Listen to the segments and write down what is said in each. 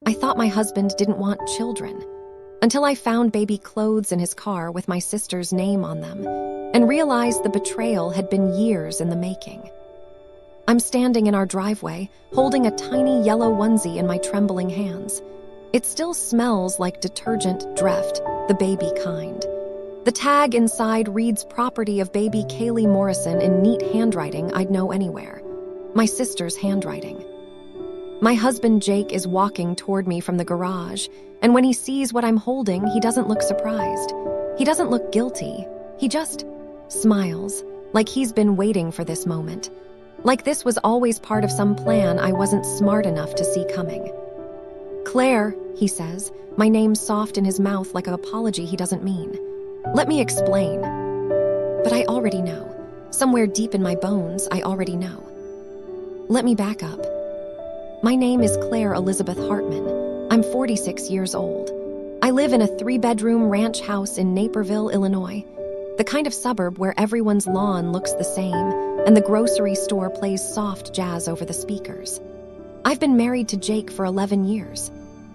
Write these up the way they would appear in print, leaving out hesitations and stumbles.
I thought my husband didn't want children, until I found baby clothes in his car with my sister's name on them and realized the betrayal had been years in the making. I'm standing in our driveway, holding a tiny yellow onesie in my trembling hands. It still smells like detergent Dreft, the baby kind. The tag inside reads property of baby Kaylee Morrison in neat handwriting I'd know anywhere. My sister's handwriting. My husband Jake is walking toward me from the garage, and when he sees what I'm holding, he doesn't look surprised. He doesn't look guilty. He just smiles, like he's been waiting for this moment. Like this was always part of some plan I wasn't smart enough to see coming. "Claire," he says, my name soft in his mouth like an apology he doesn't mean. "Let me explain." But I already know. Somewhere deep in my bones, I already know. Let me back up. My name is Claire Elizabeth Hartman. I'm 46 years old. I live in a 3-bedroom ranch house in Naperville, Illinois, the kind of suburb where everyone's lawn looks the same and the grocery store plays soft jazz over the speakers. I've been married to Jake for 11 years.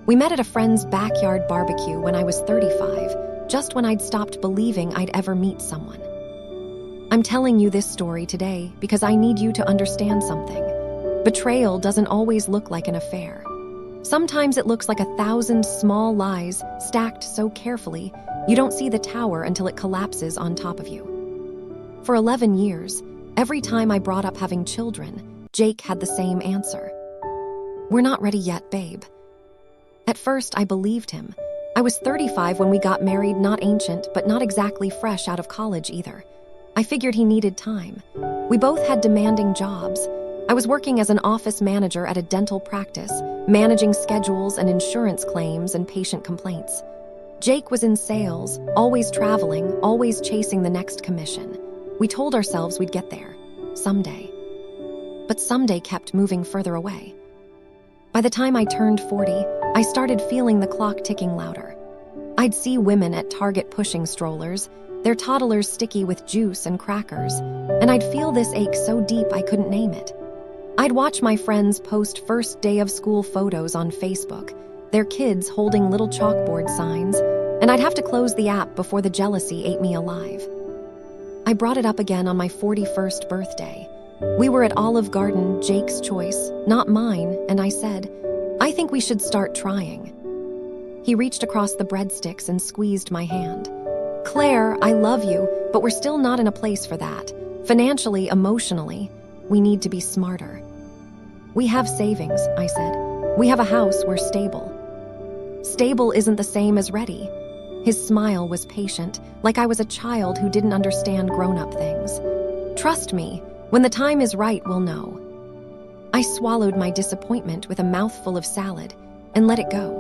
We met at a friend's backyard barbecue when I was 35, just when I'd stopped believing I'd ever meet someone. I'm telling you this story today because I need you to understand something. Betrayal doesn't always look like an affair. Sometimes it looks like 1,000 small lies stacked so carefully you don't see the tower until it collapses on top of you. For 11 years, every time I brought up having children, Jake had the same answer. "We're not ready yet, babe." At first, I believed him. I was 35 when we got married, not ancient, but not exactly fresh out of college either. I figured he needed time. We both had demanding jobs. I was working as an office manager at a dental practice, managing schedules and insurance claims and patient complaints. Jake was in sales, always traveling, always chasing the next commission. We told ourselves we'd get there, someday. But someday kept moving further away. By the time I turned 40, I started feeling the clock ticking louder. I'd see women at Target pushing strollers, their toddlers sticky with juice and crackers, and I'd feel this ache so deep I couldn't name it. I'd watch my friends post first day of school photos on Facebook, their kids holding little chalkboard signs, and I'd have to close the app before the jealousy ate me alive. I brought it up again on my 41st birthday. We were at Olive Garden, Jake's choice, not mine, and I said, "I think we should start trying." He reached across the breadsticks and squeezed my hand. "Claire, I love you, but we're still not in a place for that. Financially, emotionally, we need to be smarter." "We have savings," I said. "We have a house, we're stable." "Stable isn't the same as ready." His smile was patient, like I was a child who didn't understand grown-up things. "Trust me, when the time is right, we'll know." I swallowed my disappointment with a mouthful of salad and let it go.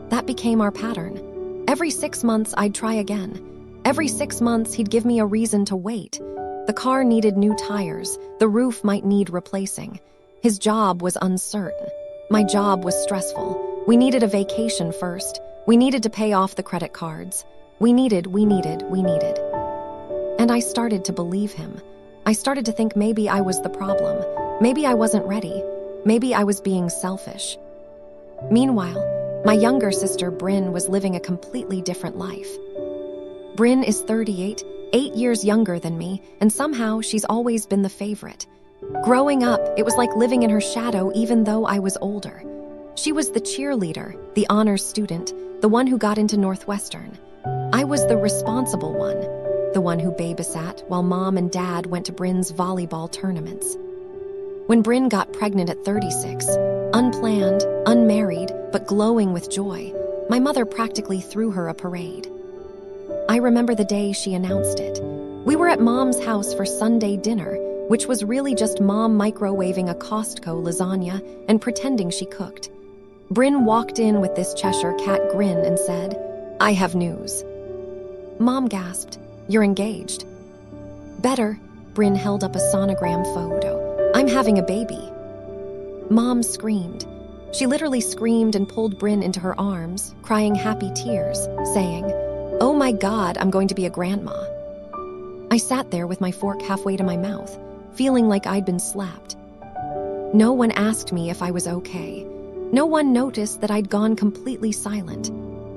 That became our pattern. Every 6 months, I'd try again. Every 6 months, he'd give me a reason to wait. The car needed new tires. The roof might need replacing. His job was uncertain. My job was stressful. We needed a vacation first. We needed to pay off the credit cards. We needed. And I started to believe him. I started to think maybe I was the problem. Maybe I wasn't ready. Maybe I was being selfish. Meanwhile, my younger sister Bryn was living a completely different life. Bryn is 38, 8 years younger than me, and somehow she's always been the favorite. Growing up, it was like living in her shadow even though I was older. She was the cheerleader, the honors student, the one who got into Northwestern. I was the responsible one, the one who babysat while mom and dad went to Bryn's volleyball tournaments. When Bryn got pregnant at 36, unplanned, unmarried, but glowing with joy, my mother practically threw her a parade. I remember the day she announced it. We were at Mom's house for Sunday dinner, which was really just Mom microwaving a Costco lasagna and pretending she cooked. Bryn walked in with this Cheshire cat grin and said, "I have news." Mom gasped, "You're engaged." "Better," Bryn held up a sonogram photo. "I'm having a baby." Mom screamed. She literally screamed and pulled Bryn into her arms, crying happy tears, saying, "Oh my God, I'm going to be a grandma." I sat there with my fork halfway to my mouth, feeling like I'd been slapped. No one asked me if I was okay. No one noticed that I'd gone completely silent.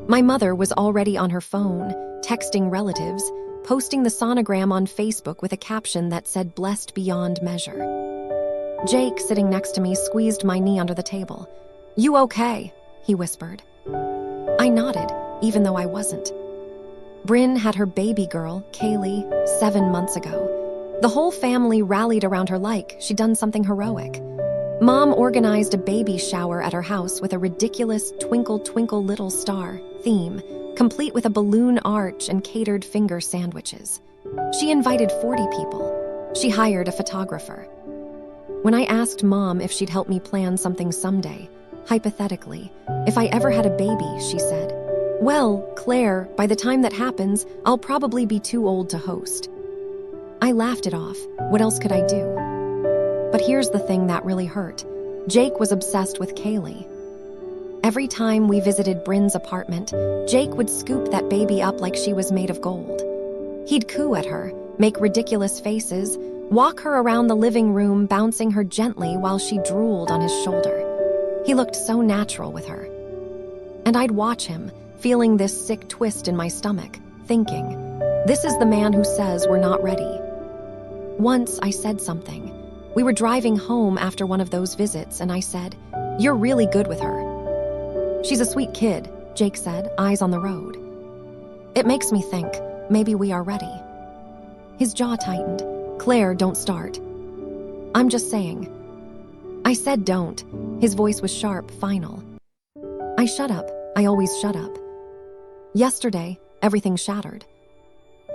My mother was already on her phone, texting relatives, posting the sonogram on Facebook with a caption that said "blessed beyond measure." Jake, sitting next to me, squeezed my knee under the table. "You okay?" he whispered. I nodded, even though I wasn't. Bryn had her baby girl, Kaylee, 7 months ago. The whole family rallied around her like she'd done something heroic. Mom organized a baby shower at her house with a ridiculous "Twinkle, Twinkle, Little Star" theme, complete with a balloon arch and catered finger sandwiches. She invited 40 people. She hired a photographer. When I asked Mom if she'd help me plan something someday, hypothetically, if I ever had a baby, she said, "Well, Claire, by the time that happens, I'll probably be too old to host." I laughed it off. What else could I do? But here's the thing that really hurt. Jake was obsessed with Kaylee. Every time we visited Bryn's apartment, Jake would scoop that baby up like she was made of gold. He'd coo at her, make ridiculous faces, walk her around the living room, bouncing her gently while she drooled on his shoulder. He looked so natural with her. And I'd watch him, feeling this sick twist in my stomach, thinking, this is the man who says we're not ready. Once I said something. We were driving home after one of those visits, and I said, "You're really good with her." "She's a sweet kid," Jake said, eyes on the road. "It makes me think, maybe we are ready." His jaw tightened. "Claire, don't start." "I'm just saying." I said don't. His voice was sharp, final. I shut up. I always shut up. Yesterday, everything shattered.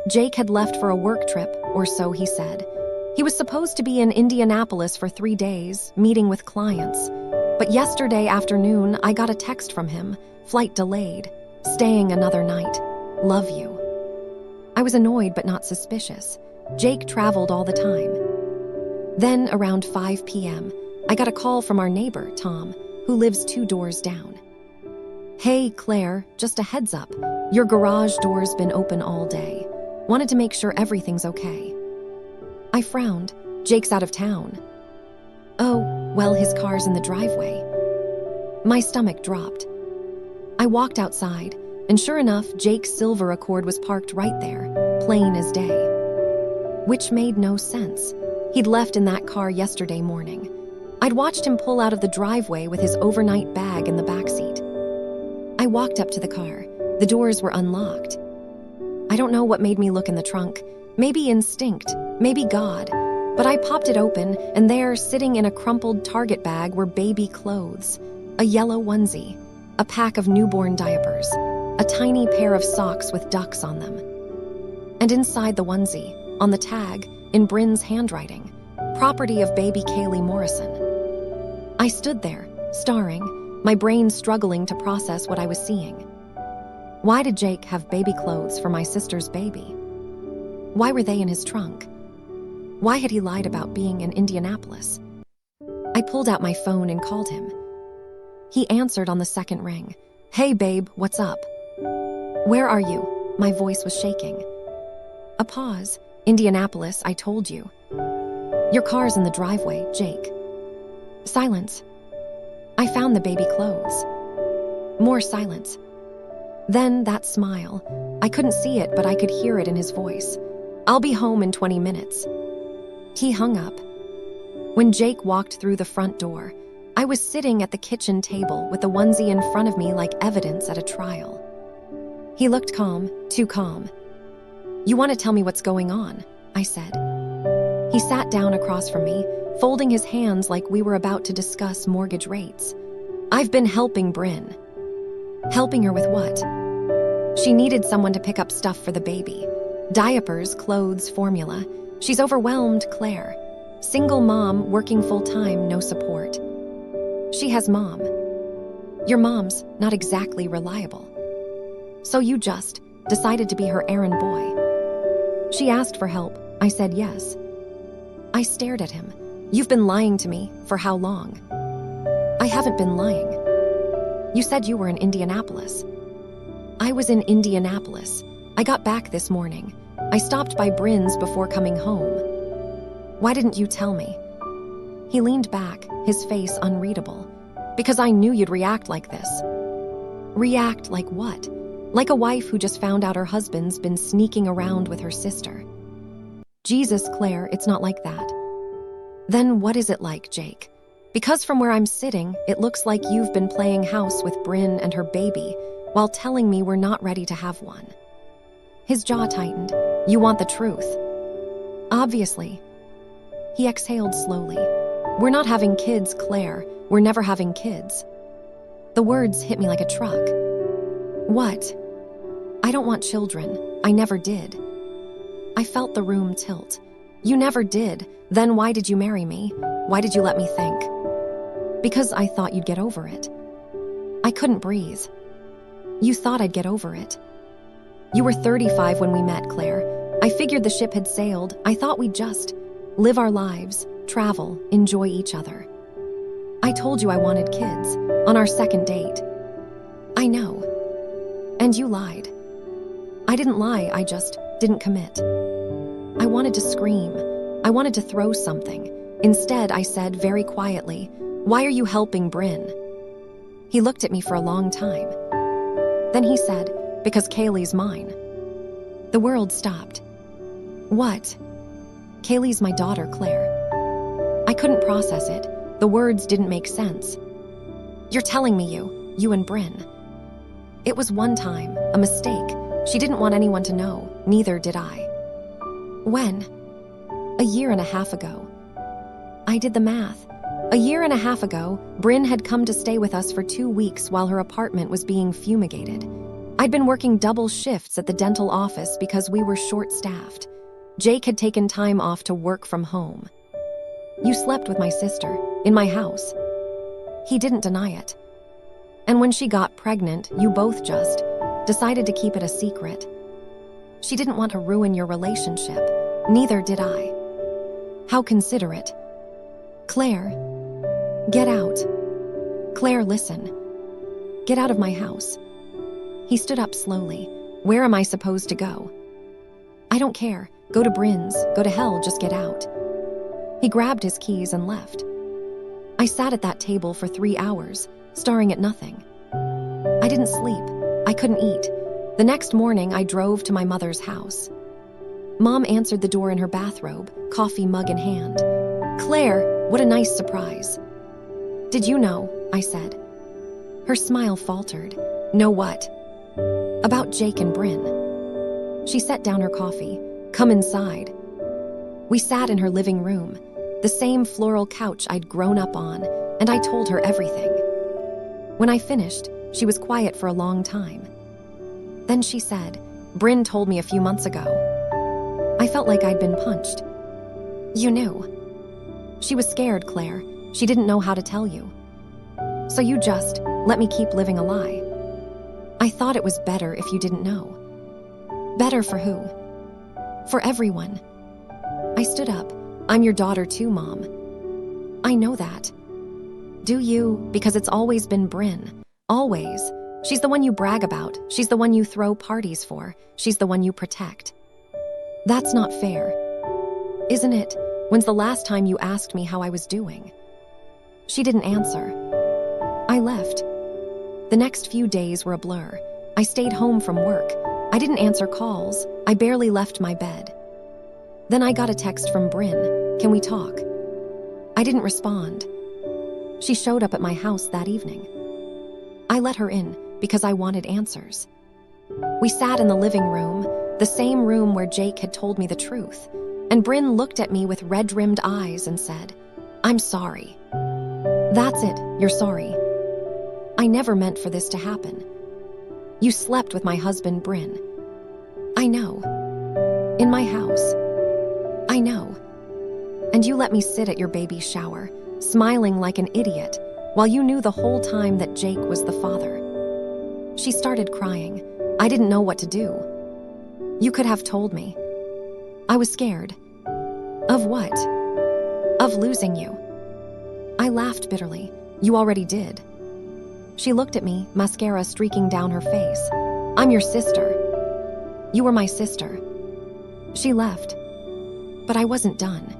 Jake had left for a work trip, or so he said. He was supposed to be in Indianapolis for 3 days, meeting with clients. But yesterday afternoon, I got a text from him, flight delayed, staying another night, love you. I was annoyed but not suspicious. Jake traveled all the time. Then, around 5 p.m., I got a call from our neighbor, Tom, who lives 2 doors down. "Hey, Claire, just a heads up. Your garage door's been open all day. Wanted to make sure everything's okay." I frowned. Jake's out of town. "Oh, well, his car's in the driveway." My stomach dropped. I walked outside, and sure enough, Jake's silver Accord was parked right there, plain as day. Which made no sense. He'd left in that car yesterday morning. I'd watched him pull out of the driveway with his overnight bag in the backseat. I walked up to the car. The doors were unlocked. I don't know what made me look in the trunk. Maybe instinct, maybe God. But I popped it open, and there, sitting in a crumpled Target bag, were baby clothes. A yellow onesie, a pack of newborn diapers, a tiny pair of socks with ducks on them. And inside the onesie, on the tag, in Bryn's handwriting, property of baby Kaylee Morrison. I stood there, staring, my brain struggling to process what I was seeing. Why did Jake have baby clothes for my sister's baby? Why were they in his trunk? Why had he lied about being in Indianapolis? I pulled out my phone and called him. He answered on the second ring. "Hey, babe, what's up?" "Where are you?" My voice was shaking. A pause. "Indianapolis, I told you." "Your car's in the driveway, Jake." Silence. "I found the baby clothes." More silence. Then that smile. I couldn't see it, but I could hear it in his voice. "I'll be home in 20 minutes. He hung up. When Jake walked through the front door, I was sitting at the kitchen table with the onesie in front of me like evidence at a trial. He looked calm, too calm. "You want to tell me what's going on?" I said. He sat down across from me, folding his hands like we were about to discuss mortgage rates. "I've been helping Bryn." "Helping her with what?" "She needed someone to pick up stuff for the baby. Diapers, clothes, formula. She's overwhelmed, Claire. Single mom, working full-time, no support. She has mom. Your mom's not exactly reliable. So you just decided to be her errand boy." She asked for help. I said yes. I stared at him. "You've been lying to me. For how long?" "I haven't been lying. You said you were in Indianapolis." "I was in Indianapolis. I got back this morning. I stopped by Bryn's before coming home." "Why didn't you tell me?" He leaned back, his face unreadable. Because I knew you'd react like this. React like what? Like a wife who just found out her husband's been sneaking around with her sister. Jesus, Claire, it's not like that. Then what is it like, Jake? Because from where I'm sitting, it looks like you've been playing house with Bryn and her baby while telling me we're not ready to have one. His jaw tightened. You want the truth? Obviously. He exhaled slowly. We're not having kids, Claire. We're never having kids. The words hit me like a truck. What? I don't want children. I never did. I felt the room tilt. You never did. Then why did you marry me? Why did you let me think? Because I thought you'd get over it. I couldn't breathe. You thought I'd get over it. You were 35 when we met, Claire. I figured the ship had sailed. I thought we'd just live our lives, travel, enjoy each other. I told you I wanted kids on our second date. I know. And you lied. I didn't lie, I just didn't commit. I wanted to scream. I wanted to throw something. Instead, I said very quietly, "Why are you helping Bryn?" He looked at me for a long time. Then he said, "Because Kaylee's mine." The world stopped. What? Kaylee's my daughter, Claire. I couldn't process it. The words didn't make sense. You're telling me you and Bryn. It was one time, a mistake. She didn't want anyone to know, neither did I. When? A year and a half ago. I did the math. A year and a half ago, Bryn had come to stay with us for 2 weeks while her apartment was being fumigated. I'd been working double shifts at the dental office because we were short-staffed. Jake had taken time off to work from home. You slept with my sister, in my house. He didn't deny it. And when she got pregnant, you both just decided to keep it a secret. She didn't want to ruin your relationship. Neither did I. How considerate. Claire, get out. Claire, listen. Get out of my house. He stood up slowly. Where am I supposed to go? I don't care. Go to Bryn's. Go to hell, just get out. He grabbed his keys and left. I sat at that table for 3 hours, staring at nothing. I didn't sleep. I couldn't eat. The next morning, I drove to my mother's house. Mom answered the door in her bathrobe, coffee mug in hand. Claire, what a nice surprise. Did you know? I said. Her smile faltered. Know what? About Jake and Bryn. She set down her coffee. Come inside. We sat in her living room, the same floral couch I'd grown up on, and I told her everything. When I finished, she was quiet for a long time. Then she said, Bryn told me a few months ago. I felt like I'd been punched. You knew. She was scared, Claire. She didn't know how to tell you. So you just let me keep living a lie. I thought it was better if you didn't know. Better for who? For everyone. I stood up. I'm your daughter too, Mom. I know that. Do you? Because it's always been Bryn. Always. She's the one you brag about. She's the one you throw parties for. She's the one you protect. That's not fair. Isn't it? When's the last time you asked me how I was doing? She didn't answer. I left. The next few days were a blur. I stayed home from work. I didn't answer calls. I barely left my bed. Then I got a text from Bryn. Can we talk? I didn't respond. She showed up at my house that evening. I let her in because I wanted answers. We sat in the living room, the same room where Jake had told me the truth, and Bryn looked at me with red-rimmed eyes and said, I'm sorry. That's it, you're sorry. I never meant for this to happen. You slept with my husband, Bryn. I know. In my house. I know. And you let me sit at your baby's shower, smiling like an idiot, while you knew the whole time that Jake was the father. She started crying. I didn't know what to do. You could have told me. I was scared. Of what? Of losing you. I laughed bitterly. You already did. She looked at me, mascara streaking down her face. I'm your sister. You were my sister. She left. But I wasn't done.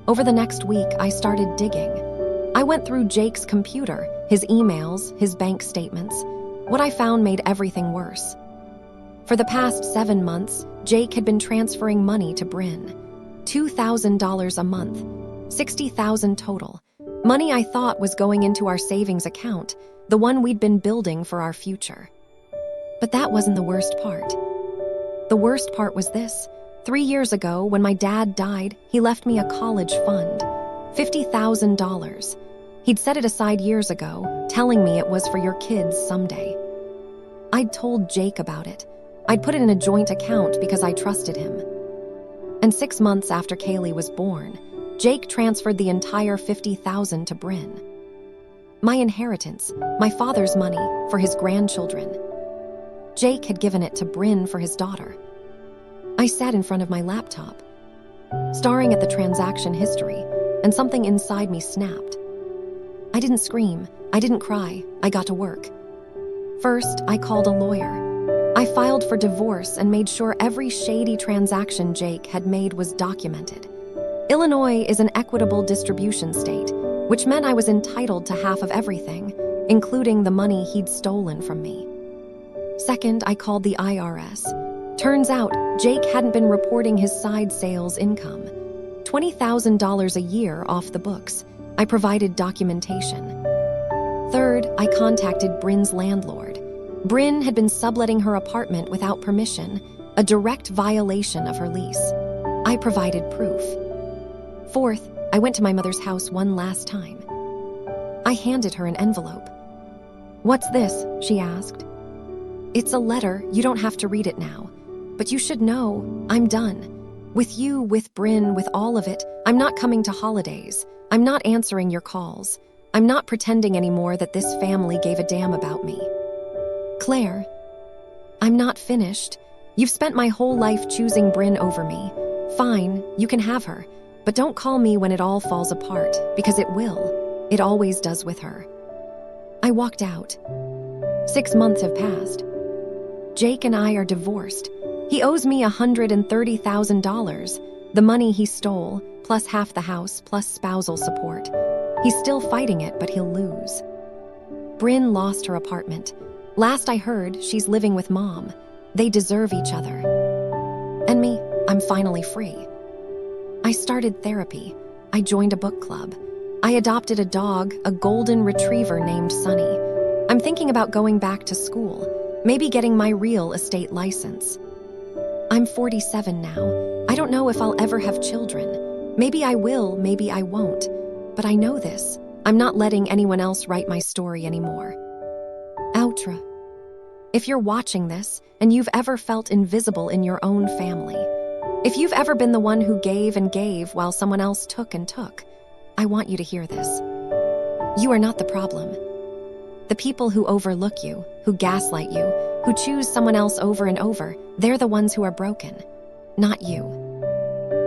Over the next week, I started digging. I went through Jake's computer, his emails, his bank statements. What I found made everything worse. For the past 7 months, Jake had been transferring money to Bryn. $2,000 a month, $60,000 total. Money I thought was going into our savings account, the one we'd been building for our future. But that wasn't the worst part. The worst part was this. 3 years ago, when my dad died, he left me a college fund, $50,000. He'd set it aside years ago, telling me it was for your kids someday. I'd told Jake about it. I'd put it in a joint account because I trusted him. And 6 months after Kaylee was born, Jake transferred the entire $50,000 to Bryn. My inheritance, my father's money, for his grandchildren. Jake had given it to Bryn for his daughter. I sat in front of my laptop, staring at the transaction history, and something inside me snapped. I didn't scream, I didn't cry, I got to work. First, I called a lawyer. I filed for divorce and made sure every shady transaction Jake had made was documented. Illinois is an equitable distribution state, which meant I was entitled to half of everything, including the money he'd stolen from me. Second, I called the IRS. Turns out, Jake hadn't been reporting his side sales income. $20,000 a year off the books. I provided documentation. Third, I contacted Bryn's landlord. Bryn had been subletting her apartment without permission, a direct violation of her lease. I provided proof. Fourth, I went to my mother's house one last time. I handed her an envelope. "What's this?" she asked. "It's a letter. You don't have to read it now. But you should know, I'm done. With you, with Bryn, with all of it, I'm not coming to holidays. I'm not answering your calls. I'm not pretending anymore that this family gave a damn about me. Claire, I'm not finished. You've spent my whole life choosing Bryn over me. Fine, you can have her. But don't call me when it all falls apart, because it will. It always does with her." I walked out. 6 months have passed. Jake and I are divorced. He owes me $130,000, the money he stole, plus half the house, plus spousal support. He's still fighting it, but he'll lose. Bryn lost her apartment. Last I heard, she's living with Mom. They deserve each other. And me, I'm finally free. I started therapy. I joined a book club. I adopted a dog, a golden retriever named Sunny. I'm thinking about going back to school, maybe getting my real estate license. I'm 47 now. I don't know if I'll ever have children. Maybe I will, maybe I won't. But I know this. I'm not letting anyone else write my story anymore. Outro. If you're watching this and you've ever felt invisible in your own family, if you've ever been the one who gave and gave while someone else took and took, I want you to hear this. You are not the problem. The people who overlook you, who gaslight you, who choose someone else over and over, they're the ones who are broken, not you.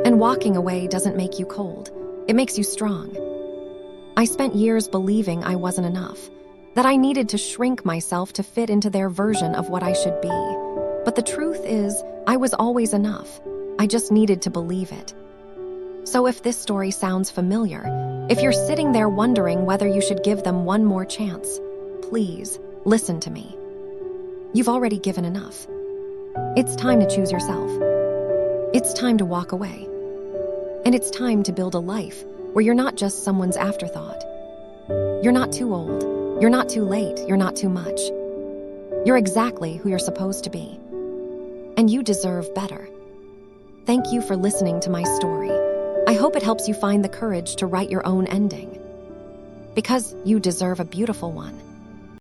And walking away doesn't make you cold. It makes you strong. I spent years believing I wasn't enough, that I needed to shrink myself to fit into their version of what I should be. But the truth is, I was always enough. I just needed to believe it. So if this story sounds familiar, if you're sitting there wondering whether you should give them one more chance, please listen to me. You've already given enough. It's time to choose yourself. It's time to walk away. And it's time to build a life where you're not just someone's afterthought. You're not too old. You're not too late. You're not too much. You're exactly who you're supposed to be. And you deserve better. Thank you for listening to my story. I hope it helps you find the courage to write your own ending. Because you deserve a beautiful one.